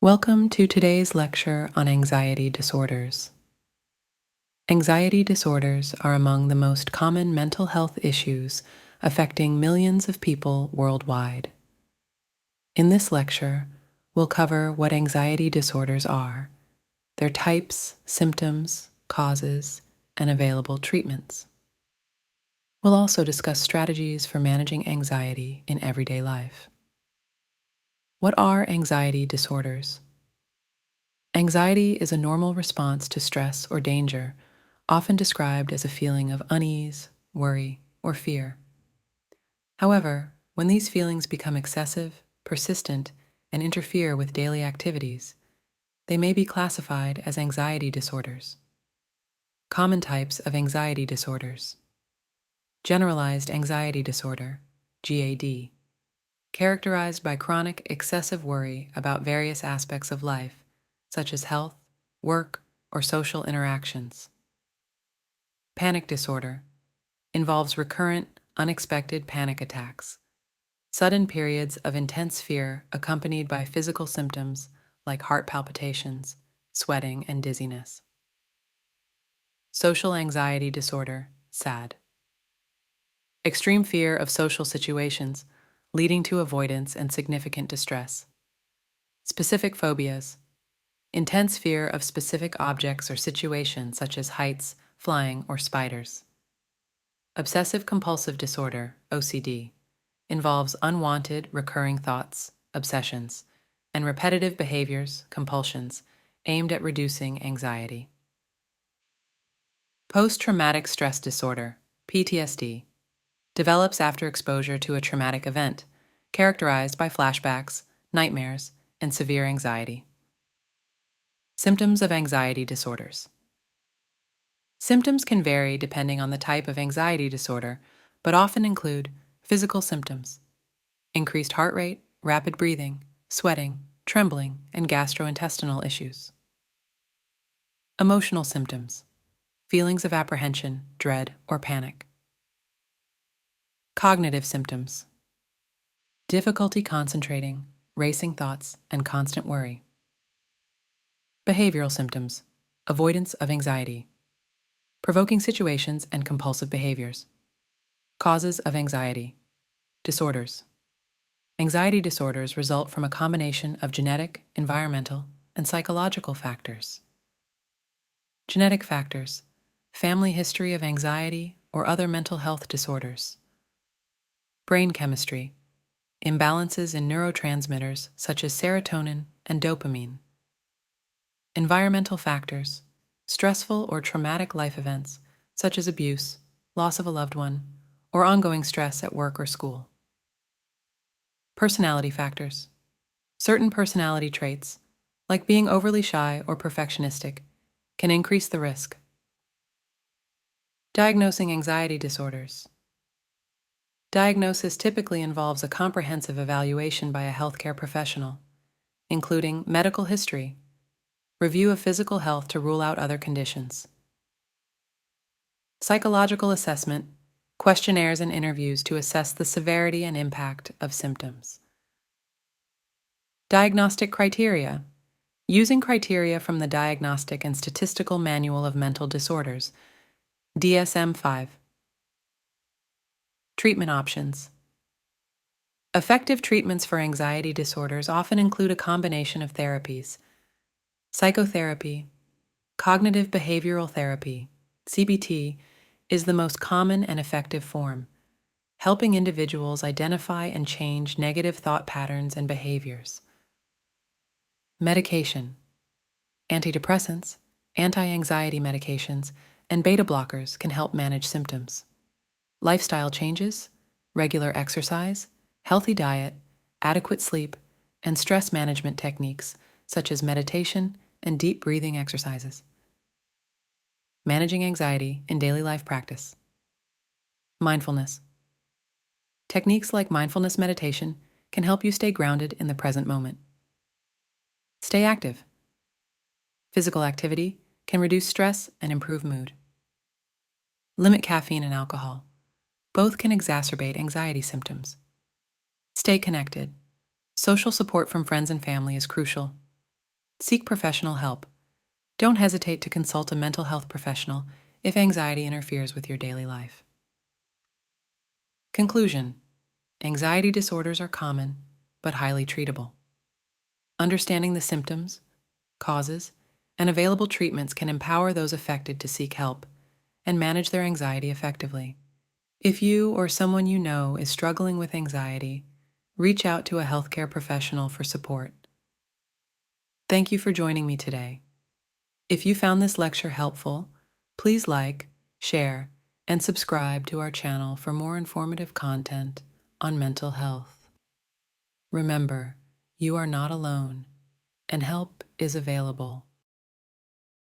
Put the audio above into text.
Welcome to today's lecture on anxiety disorders. Anxiety disorders are among the most common mental health issues affecting millions of people worldwide. In this lecture, we'll cover what anxiety disorders are, their types, symptoms, causes, and available treatments. We'll also discuss strategies for managing anxiety in everyday life. What are anxiety disorders? Anxiety is a normal response to stress or danger, often described as a feeling of unease, worry, or fear. However, when these feelings become excessive, persistent, and interfere with daily activities, they may be classified as anxiety disorders. Common types of anxiety disorders: Generalized anxiety disorder, GAD, characterized by chronic excessive worry about various aspects of life, such as health, work, or social interactions. Panic disorder involves recurrent, unexpected panic attacks, sudden periods of intense fear accompanied by physical symptoms like heart palpitations, sweating, and dizziness. Social anxiety disorder, SAD, extreme fear of social situations, leading to avoidance and significant distress. Specific phobias, intense fear of specific objects or situations such as heights, flying, or spiders. Obsessive-Compulsive Disorder, OCD, involves unwanted, recurring thoughts, obsessions, and repetitive behaviors, compulsions, aimed at reducing anxiety. Post-traumatic stress disorder, PTSD, develops after exposure to a traumatic event, characterized by flashbacks, nightmares, and severe anxiety. Symptoms of anxiety disorders. Symptoms can vary depending on the type of anxiety disorder, but often include physical symptoms: increased heart rate, rapid breathing, sweating, trembling, and gastrointestinal issues. Emotional symptoms: feelings of apprehension, dread, or panic. Cognitive symptoms: difficulty concentrating, racing thoughts, and constant worry. Behavioral symptoms: avoidance of anxiety, provoking situations, and compulsive behaviors. Causes of anxiety disorders. Anxiety disorders result from a combination of genetic, environmental, and psychological factors. Genetic factors: family history of anxiety or other mental health disorders. Brain chemistry: imbalances in neurotransmitters such as serotonin and dopamine. Environmental factors: stressful or traumatic life events such as abuse, loss of a loved one, or ongoing stress at work or school. Personality factors: certain personality traits, like being overly shy or perfectionistic, can increase the risk. Diagnosing anxiety disorders. Diagnosis typically involves a comprehensive evaluation by a healthcare professional, including medical history, review of physical health to rule out other conditions. Psychological assessment, questionnaires and interviews to assess the severity and impact of symptoms. Diagnostic criteria, using criteria from the Diagnostic and Statistical Manual of Mental Disorders, DSM-5. Treatment options. Effective treatments for anxiety disorders often include a combination of therapies: psychotherapy, cognitive behavioral therapy, CBT, is the most common and effective form, helping individuals identify and change negative thought patterns and behaviors. Medication. Antidepressants, anti-anxiety medications, and beta blockers can help manage symptoms. Lifestyle changes, regular exercise, healthy diet, adequate sleep, and stress management techniques such as meditation and deep breathing exercises. Managing anxiety in daily life practice. Mindfulness. Techniques like mindfulness meditation can help you stay grounded in the present moment. Stay active. Physical activity can reduce stress and improve mood. Limit caffeine and alcohol. Both can exacerbate anxiety symptoms. Stay connected. Social support from friends and family is crucial. Seek professional help. Don't hesitate to consult a mental health professional if anxiety interferes with your daily life. Conclusion: anxiety disorders are common, but highly treatable. Understanding the symptoms, causes, and available treatments can empower those affected to seek help and manage their anxiety effectively. If you or someone you know is struggling with anxiety, reach out to a healthcare professional for support. Thank you for joining me today. If you found this lecture helpful, please like, share, and subscribe to our channel for more informative content on mental health. Remember, you are not alone, and help is available.